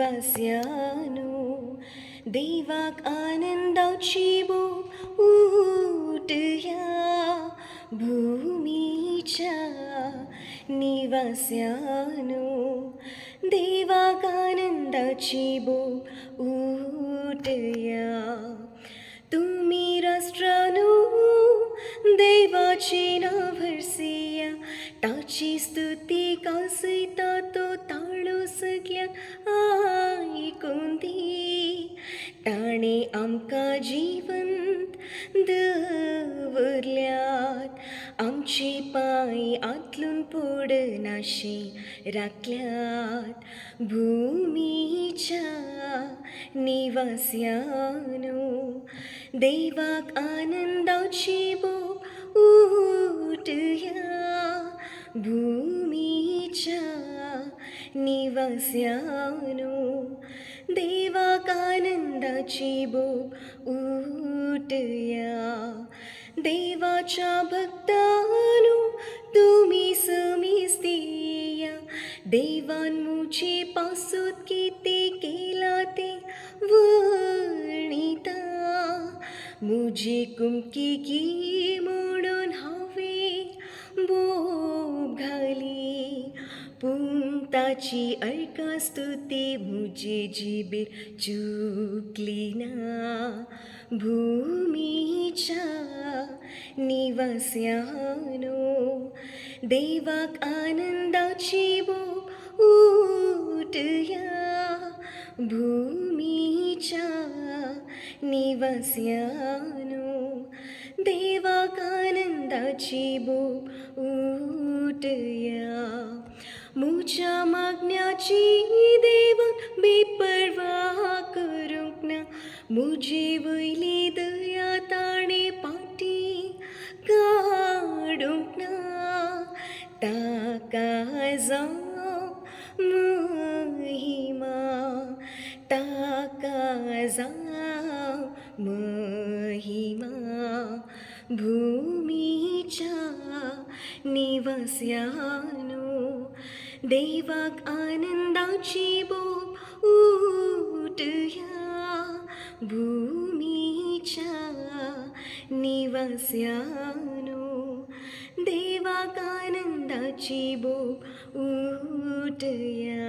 निवास्यानो देवाक आनंदाची बोट उठया भूमीच्या निवास्यानो देवाक आनंदाची बोट उठया तुम्ही राष्ट्रानो देवाची नावरसिया ताची स्तुती कासयता तो ताळो सगळ्यांक आयकून दी ताणे आमकां जिवंत दवरल्यात आमची पांय आतलून पडनाशे राखल्यात भूमीच्या निवास्यानो देवाक आनंदाची बोट उठया भूमीच्या निवास्यानो देवाक आनंदाची बोट उठया देवाच्या भक्तानो तुम्ही समिस्तिया देवान मुझे पासूत किती केला ते वर्णिता मुझे कुमकी की म्हणून हांवें बोब घाली पूण ताची अळका स्तुती मुझे जिबेर चुकली ना भूमीच्या निवास्यानो देवाक आनंदाची बोट उठया भूमीच्या निवास्यानो देवाक आनंदाची बोट उठया मुझ्या मागण्याची देवान बेपर्वा करूंक ना मुझे वयली दया ताणे पाटी काडूंक ना ताका जावं महिमा ताका जावं महिमा भूमीच्या निवास्यानो देवाक आनंदाची बोट उठया भूमीच्या निवास्यानो देवाक आनंदाची बोट उठया